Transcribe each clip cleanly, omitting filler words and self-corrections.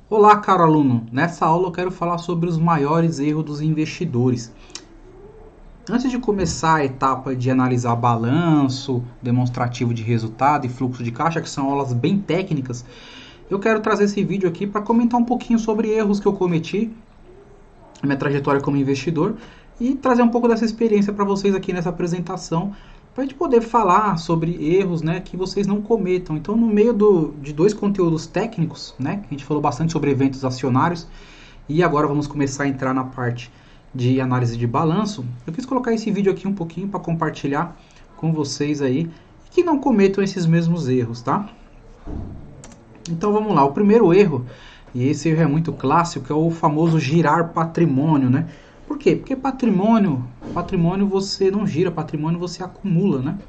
Olá, caro aluno. Nessa aula eu quero falar sobre os maiores erros dos investidores. Antes de começar a etapa de analisar balanço, demonstrativo de resultado e fluxo de caixa, que são aulas bem técnicas, eu quero trazer esse vídeo aqui para comentar um pouquinho sobre erros que eu cometi na minha trajetória como investidor e trazer um pouco dessa experiência para vocês aqui nessa apresentação, para a gente poder falar sobre erros, né, que vocês não cometam. Então, no meio de dois conteúdos técnicos, né, que a gente falou bastante sobre eventos acionários, e agora vamos começar a entrar na parte de análise de balanço, eu quis colocar esse vídeo aqui um pouquinho para compartilhar com vocês aí, que não cometam esses mesmos erros, tá? Então vamos lá, o primeiro erro, e esse erro é muito clássico, é o famoso girar patrimônio, né? Por quê? Porque patrimônio você não gira, patrimônio você acumula, né?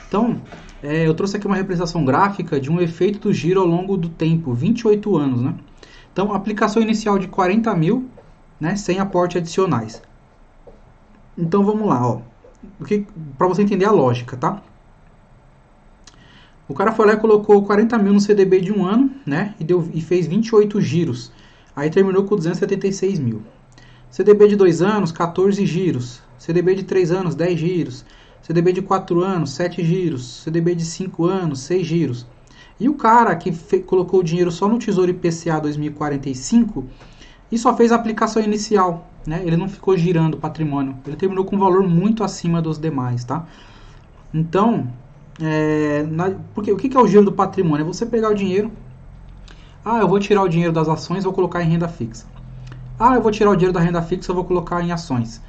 Então, eu trouxe aqui uma representação gráfica de um efeito do giro ao longo do tempo, 28 anos, né? Então, aplicação inicial de 40 mil, né, sem aporte adicionais. Então, vamos lá, ó. Para você entender a lógica, tá? O cara foi lá e colocou 40 mil no CDB de um ano, né, e fez 28 giros. Aí terminou com 276 mil. CDB de 2 anos, 14 giros. CDB de 3 anos, 10 giros. CDB de 4 anos, 7 giros. CDB de 5 anos, 6 giros. E o cara que colocou o dinheiro só no Tesouro IPCA 2045 e só fez a aplicação inicial, né? Ele não ficou girando o patrimônio. Ele terminou com um valor muito acima dos demais, tá? Então, porque o que é o giro do patrimônio? É você pegar o dinheiro. Eu vou tirar o dinheiro das ações e vou colocar em renda fixa. Eu vou tirar o dinheiro da renda fixa e vou colocar em ações.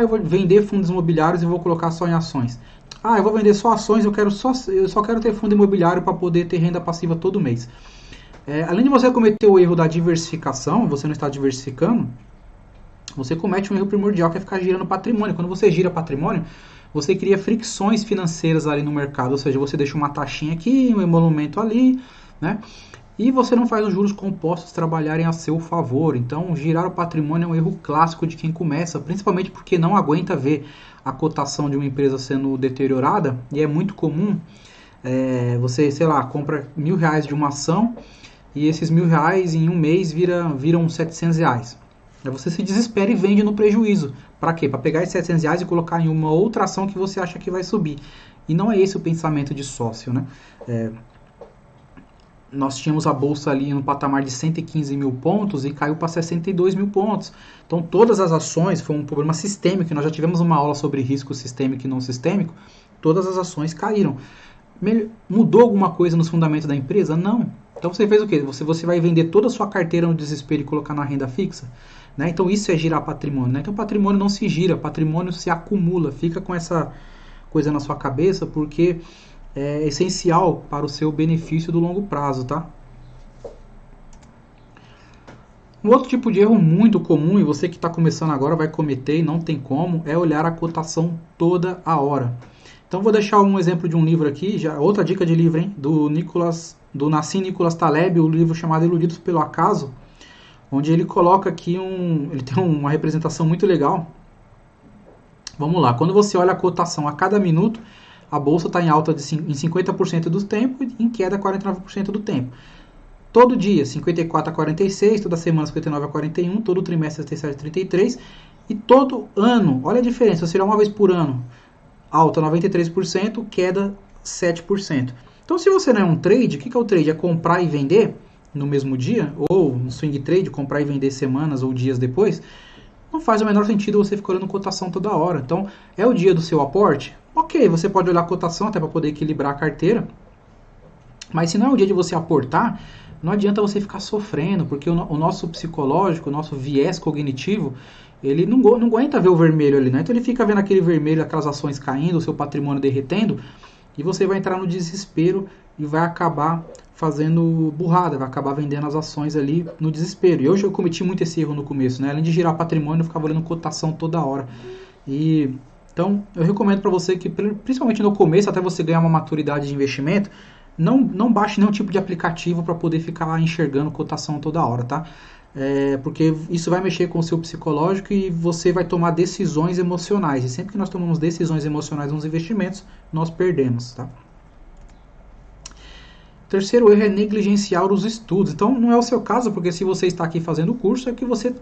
Eu vou vender fundos imobiliários e vou colocar só em ações. Eu vou vender só ações, eu só quero ter fundo imobiliário para poder ter renda passiva todo mês. Além de você cometer o erro da diversificação, você não está diversificando, você comete um erro primordial que é ficar girando patrimônio. Quando você gira patrimônio, você cria fricções financeiras ali no mercado, ou seja, você deixa uma taxinha aqui, um emolumento ali, né? E você não faz os juros compostos trabalharem a seu favor. Então, girar o patrimônio é um erro clássico de quem começa, principalmente porque não aguenta ver a cotação de uma empresa sendo deteriorada, e é muito comum você, sei lá, compra R$ 1.000 de uma ação, e esses R$ 1.000 em um mês viram R$ 700. Aí você se desespera e vende no prejuízo. Para quê? Para pegar esses R$ 700 e colocar em uma outra ação que você acha que vai subir. E não é esse o pensamento de sócio, né? Nós tínhamos a bolsa ali no patamar de 115 mil pontos e caiu para 62 mil pontos. Então todas as ações, foi um problema sistêmico, nós já tivemos uma aula sobre risco sistêmico e não sistêmico, todas as ações caíram. Mudou alguma coisa nos fundamentos da empresa? Não. Então você fez o quê? Você vai vender toda a sua carteira no desespero e colocar na renda fixa? Né? Então isso é girar patrimônio. Né? Então patrimônio não se gira, patrimônio se acumula. Fica com essa coisa na sua cabeça, porque é essencial para o seu benefício do longo prazo, tá? Um outro tipo de erro muito comum, e você que está começando agora vai cometer e não tem como, é olhar a cotação toda a hora. Então vou deixar um exemplo de um livro aqui, já outra dica de livro, hein, do Nassim Nicholas Taleb, o livro chamado Iludidos pelo Acaso, onde ele coloca aqui ele tem uma representação muito legal. Vamos lá, quando você olha a cotação a cada minuto, a bolsa está em alta em 50% do tempo e em queda 49% do tempo. Todo dia, 54 a 46, toda semana 59 a 41, todo trimestre 67 a 33 e todo ano, olha a diferença, se olhar uma vez por ano, alta 93%, queda 7%. Então se você não é um trade, o que é o trade? É comprar e vender no mesmo dia, ou um swing trade, comprar e vender semanas ou dias depois. Não faz o menor sentido você ficar olhando cotação toda hora. Então, é o dia do seu aporte? Ok, você pode olhar a cotação até para poder equilibrar a carteira, mas se não é o dia de você aportar, não adianta você ficar sofrendo, porque o nosso psicológico, o nosso viés cognitivo, ele não aguenta ver o vermelho ali, né? Então ele fica vendo aquele vermelho, aquelas ações caindo, o seu patrimônio derretendo, e você vai entrar no desespero e vai acabar fazendo burrada, vai acabar vendendo as ações ali no desespero. E hoje eu cometi muito esse erro no começo, né? Além de girar patrimônio, eu ficava olhando cotação toda hora. Então, eu recomendo para você que, principalmente no começo, até você ganhar uma maturidade de investimento, não baixe nenhum tipo de aplicativo para poder ficar enxergando cotação toda hora, tá? Porque isso vai mexer com o seu psicológico e você vai tomar decisões emocionais. E sempre que nós tomamos decisões emocionais nos investimentos, nós perdemos, tá? O terceiro erro é negligenciar os estudos. Então, não é o seu caso, porque se você está aqui fazendo o curso, é que você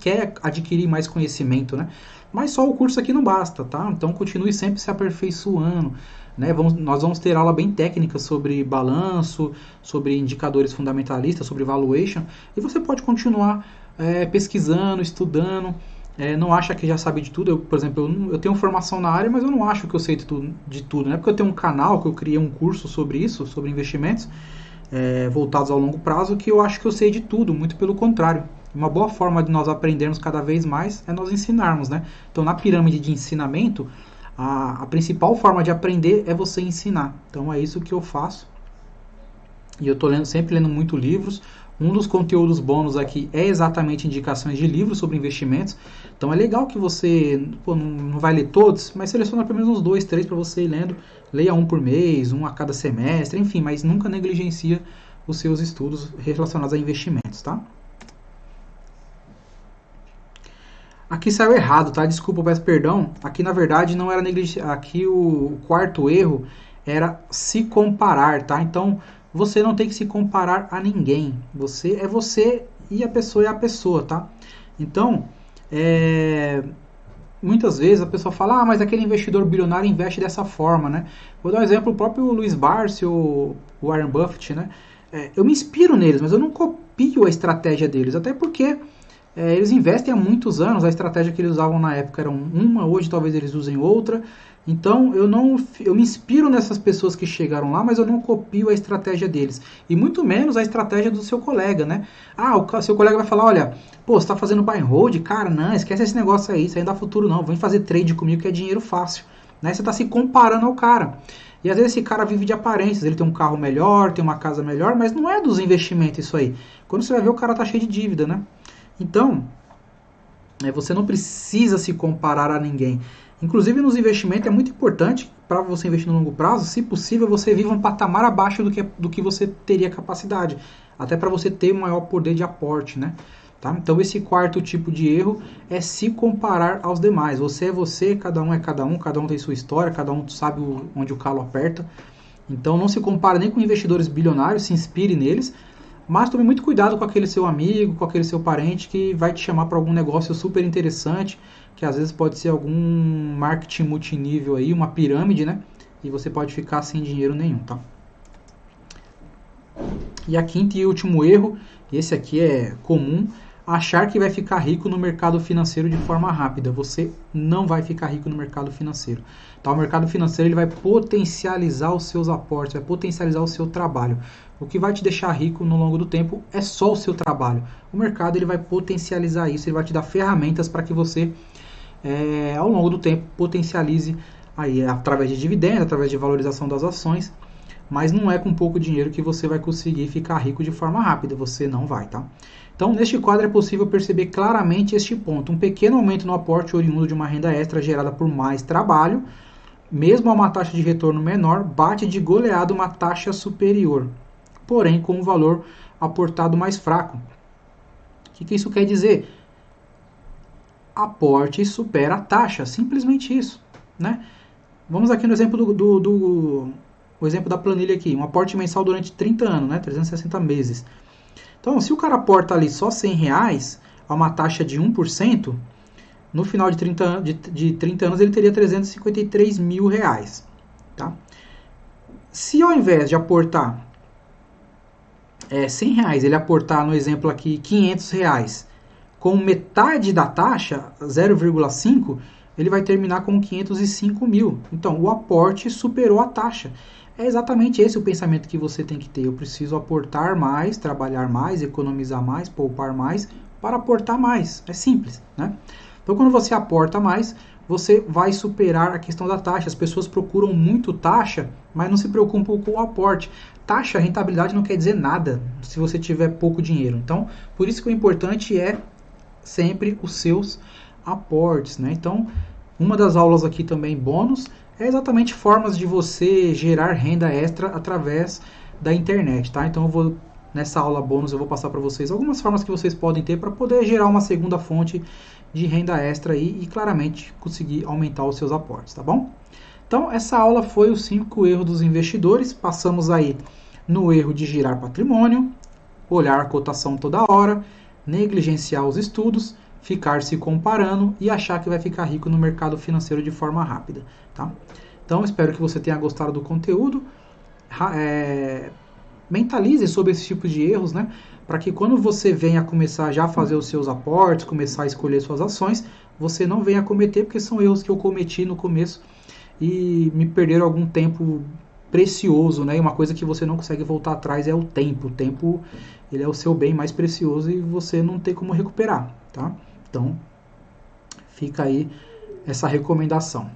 quer adquirir mais conhecimento, né? Mas só o curso aqui não basta, tá? Então, continue sempre se aperfeiçoando, né? Nós vamos ter aula bem técnica sobre balanço, sobre indicadores fundamentalistas, sobre valuation, e você pode continuar pesquisando, estudando. Não acha que já sabe de tudo. Eu, por exemplo, eu tenho formação na área, mas eu não acho que eu sei de tudo. Não é porque eu tenho um canal, que eu criei um curso sobre isso, sobre investimentos voltados ao longo prazo, que eu acho que eu sei de tudo. Muito pelo contrário. Uma boa forma de nós aprendermos cada vez mais é nós ensinarmos, né? Então, na pirâmide de ensinamento, a principal forma de aprender é você ensinar. Então, é isso que eu faço. E eu estou sempre lendo muito livros. Um dos conteúdos bônus aqui é exatamente indicações de livros sobre investimentos. Então é legal que você não vai ler todos, mas seleciona pelo menos uns 2, 3 para você ir lendo. Leia um por mês, um a cada semestre, enfim, mas nunca negligencia os seus estudos relacionados a investimentos, tá? Aqui saiu errado, tá? Desculpa, peço perdão. Aqui na verdade não era negligência. Aqui o quarto erro era se comparar, tá? Então você não tem que se comparar a ninguém. Você é você e a pessoa é a pessoa, tá? Então, muitas vezes a pessoa fala, mas aquele investidor bilionário investe dessa forma, né? Vou dar um exemplo, o próprio Luiz Barsi, o Warren Buffett, né? Eu me inspiro neles, mas eu não copio a estratégia deles, até porque eles investem há muitos anos, a estratégia que eles usavam na época era uma, hoje talvez eles usem outra. Então eu me inspiro nessas pessoas que chegaram lá, mas eu não copio a estratégia deles. E muito menos a estratégia do seu colega, né? O seu colega vai falar, olha, pô, você está fazendo buy and hold? Cara, não, esquece esse negócio aí, isso aí não dá futuro não, vem fazer trade comigo que é dinheiro fácil. Né? Você está se comparando ao cara. E às vezes esse cara vive de aparências, ele tem um carro melhor, tem uma casa melhor, mas não é dos investimentos isso aí. Quando você vai ver, o cara tá cheio de dívida, né? Então, você não precisa se comparar a ninguém. Inclusive nos investimentos é muito importante para você investir no longo prazo, se possível, você viva um patamar abaixo do que você teria capacidade, até para você ter um maior poder de aporte, né? Tá? Então esse quarto tipo de erro é se comparar aos demais. Você é você, cada um é cada um tem sua história, cada um sabe onde o calo aperta. Então não se compara nem com investidores bilionários, se inspire neles, mas tome muito cuidado com aquele seu amigo, com aquele seu parente que vai te chamar para algum negócio super interessante, que às vezes pode ser algum marketing multinível aí, uma pirâmide, né? E você pode ficar sem dinheiro nenhum, tá? E a quinto e último erro, esse aqui é comum, achar que vai ficar rico no mercado financeiro de forma rápida. Você não vai ficar rico no mercado financeiro. Tá? O mercado financeiro ele vai potencializar os seus aportes, vai potencializar o seu trabalho. O que vai te deixar rico no longo do tempo é só o seu trabalho. O mercado ele vai potencializar isso, ele vai te dar ferramentas para que você, ao longo do tempo, potencialize aí, através de dividendos, através de valorização das ações, mas não é com pouco dinheiro que você vai conseguir ficar rico de forma rápida, você não vai, tá? Então, neste quadro é possível perceber claramente este ponto. Um pequeno aumento no aporte oriundo de uma renda extra gerada por mais trabalho, mesmo a uma taxa de retorno menor, bate de goleada uma taxa superior, porém com um valor aportado mais fraco. O que isso quer dizer? Aporte supera a taxa, simplesmente isso, né? Vamos aqui no exemplo o exemplo da planilha aqui, um aporte mensal durante 30 anos, né? 360 meses. Então, se o cara aporta ali só R$100 a uma taxa de 1%, no final de 30 anos ele teria R$353 mil. Tá? Se ao invés de aportar R$100, ele aportar, no exemplo aqui, R$500, com metade da taxa, 0,5, ele vai terminar com 505 mil. Então, o aporte superou a taxa. É exatamente esse o pensamento que você tem que ter. Eu preciso aportar mais, trabalhar mais, economizar mais, poupar mais, para aportar mais. É simples, né? Então, quando você aporta mais, você vai superar a questão da taxa. As pessoas procuram muito taxa, mas não se preocupam com o aporte. Taxa, rentabilidade não quer dizer nada se você tiver pouco dinheiro. Então, por isso que o importante é sempre os seus aportes, né? Então, uma das aulas aqui também bônus é exatamente formas de você gerar renda extra através da internet, tá? Então nessa aula bônus eu vou passar para vocês algumas formas que vocês podem ter para poder gerar uma segunda fonte de renda extra aí e claramente conseguir aumentar os seus aportes, tá bom? Então essa aula foi os 5 erros dos investidores, passamos aí no erro de girar patrimônio, olhar a cotação toda hora, negligenciar os estudos, ficar se comparando e achar que vai ficar rico no mercado financeiro de forma rápida. Tá? Então, espero que você tenha gostado do conteúdo. Mentalize sobre esse tipo de erros, né? Para que quando você venha começar já a fazer os seus aportes, começar a escolher suas ações, você não venha cometer, porque são erros que eu cometi no começo e me perderam algum tempo precioso, né? E uma coisa que você não consegue voltar atrás é o tempo. O tempo, ele é o seu bem mais precioso e você não tem como recuperar, tá? Então, fica aí essa recomendação.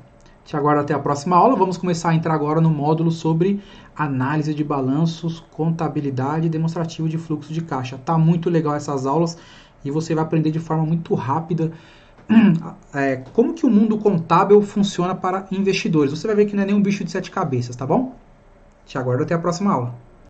Te aguardo até a próxima aula. Vamos começar a entrar agora no módulo sobre análise de balanços, contabilidade e demonstrativo de fluxo de caixa. Tá muito legal essas aulas e você vai aprender de forma muito rápida como que o mundo contábil funciona para investidores. Você vai ver que não é nenhum bicho de 7 cabeças, tá bom? Te aguardo até a próxima aula.